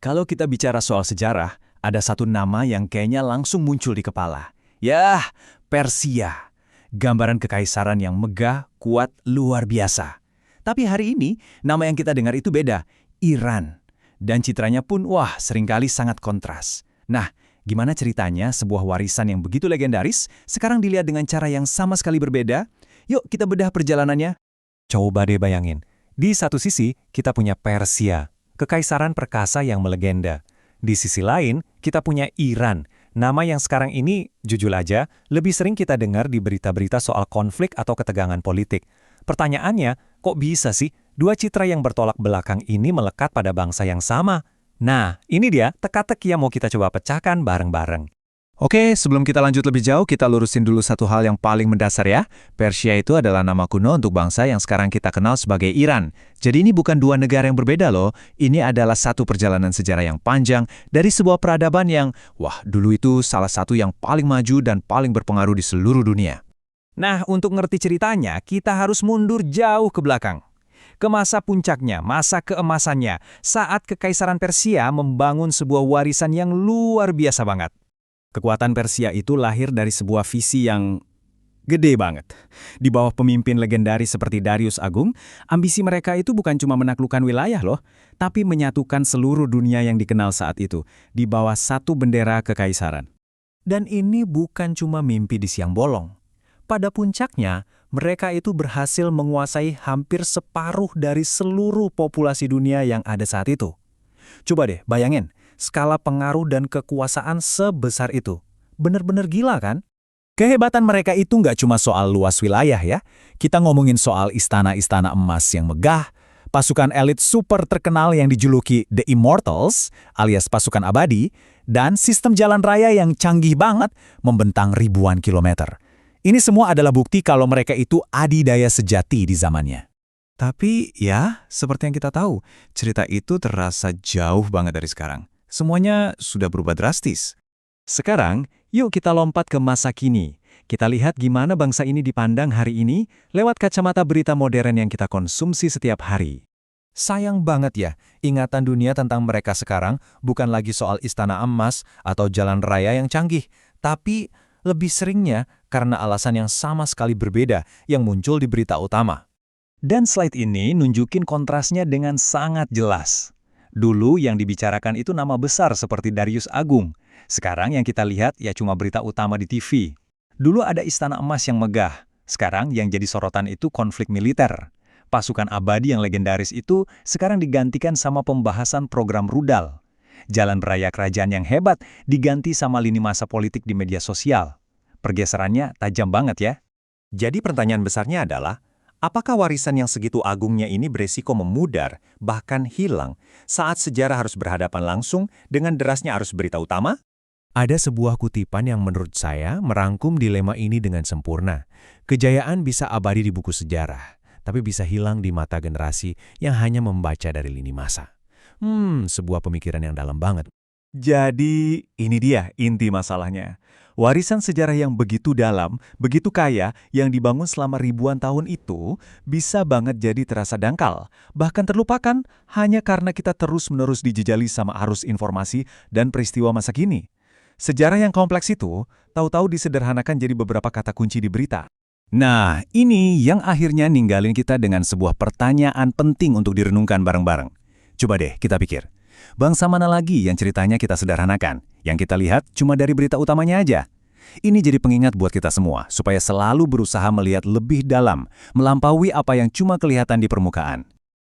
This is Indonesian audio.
Kalau kita bicara soal sejarah, ada satu nama yang kayaknya langsung muncul di kepala. Yah, Persia. Gambaran kekaisaran yang megah, kuat, luar biasa. Tapi hari ini, nama yang kita dengar itu beda, Iran. Dan citranya pun, wah, seringkali sangat kontras. Nah, gimana ceritanya sebuah warisan yang begitu legendaris sekarang dilihat dengan cara yang sama sekali berbeda? Yuk kita bedah perjalanannya. Coba deh bayangin, di satu sisi kita punya Persia, kekaisaran perkasa yang melegenda. Di sisi lain, kita punya Iran, nama yang sekarang ini, jujur aja, lebih sering kita dengar di berita-berita soal konflik atau ketegangan politik. Pertanyaannya, kok bisa sih dua citra yang bertolak belakang ini melekat pada bangsa yang sama? Nah, ini dia teka-teki yang mau kita coba pecahkan bareng-bareng. Oke, sebelum kita lanjut lebih jauh, kita lurusin dulu satu hal yang paling mendasar ya. Persia itu adalah nama kuno untuk bangsa yang sekarang kita kenal sebagai Iran. Jadi ini bukan dua negara yang berbeda loh. Ini adalah satu perjalanan sejarah yang panjang dari sebuah peradaban yang, wah, dulu itu salah satu yang paling maju dan paling berpengaruh di seluruh dunia. Nah, untuk ngerti ceritanya, kita harus mundur jauh ke belakang. Ke masa puncaknya, masa keemasannya, saat Kekaisaran Persia membangun sebuah warisan yang luar biasa banget. Kekuatan Persia itu lahir dari sebuah visi yang gede banget. Di bawah pemimpin legendaris seperti Darius Agung, ambisi mereka itu bukan cuma menaklukkan wilayah loh, tapi menyatukan seluruh dunia yang dikenal saat itu, di bawah satu bendera kekaisaran. Dan ini bukan cuma mimpi di siang bolong. Pada puncaknya, mereka itu berhasil menguasai hampir separuh dari seluruh populasi dunia yang ada saat itu. Coba deh bayangin, skala pengaruh dan kekuasaan sebesar itu. Bener-bener gila kan? Kehebatan mereka itu nggak cuma soal luas wilayah ya. Kita ngomongin soal istana-istana emas yang megah, pasukan elit super terkenal yang dijuluki The Immortals, alias pasukan abadi, dan sistem jalan raya yang canggih banget membentang ribuan kilometer. Ini semua adalah bukti kalau mereka itu adidaya sejati di zamannya. Tapi ya, seperti yang kita tahu, cerita itu terasa jauh banget dari sekarang. Semuanya sudah berubah drastis. Sekarang, yuk kita lompat ke masa kini. Kita lihat gimana bangsa ini dipandang hari ini lewat kacamata berita modern yang kita konsumsi setiap hari. Sayang banget ya, ingatan dunia tentang mereka sekarang bukan lagi soal istana emas atau jalan raya yang canggih, tapi lebih seringnya karena alasan yang sama sekali berbeda yang muncul di berita utama. Dan slide ini nunjukin kontrasnya dengan sangat jelas. Dulu yang dibicarakan itu nama besar seperti Darius Agung. Sekarang yang kita lihat ya cuma berita utama di TV. Dulu ada istana emas yang megah. Sekarang yang jadi sorotan itu konflik militer. Pasukan abadi yang legendaris itu sekarang digantikan sama pembahasan program rudal. Jalan raya kerajaan yang hebat diganti sama lini masa politik di media sosial. Pergeserannya tajam banget ya. Jadi pertanyaan besarnya adalah, apakah warisan yang segitu agungnya ini beresiko memudar, bahkan hilang, saat sejarah harus berhadapan langsung dengan derasnya arus berita utama? Ada sebuah kutipan yang menurut saya merangkum dilema ini dengan sempurna. Kejayaan bisa abadi di buku sejarah, tapi bisa hilang di mata generasi yang hanya membaca dari lini masa. Sebuah pemikiran yang dalam banget. Jadi, ini dia inti masalahnya. Warisan sejarah yang begitu dalam, begitu kaya, yang dibangun selama ribuan tahun itu, bisa banget jadi terasa dangkal, bahkan terlupakan hanya karena kita terus-menerus dijejali sama arus informasi dan peristiwa masa kini. Sejarah yang kompleks itu, tahu-tahu disederhanakan jadi beberapa kata kunci di berita. Nah, ini yang akhirnya ninggalin kita dengan sebuah pertanyaan penting untuk direnungkan bareng-bareng. Coba deh kita pikir. Bangsa mana lagi yang ceritanya kita sederhanakan? Yang kita lihat cuma dari berita utamanya aja. Ini jadi pengingat buat kita semua, supaya selalu berusaha melihat lebih dalam, melampaui apa yang cuma kelihatan di permukaan.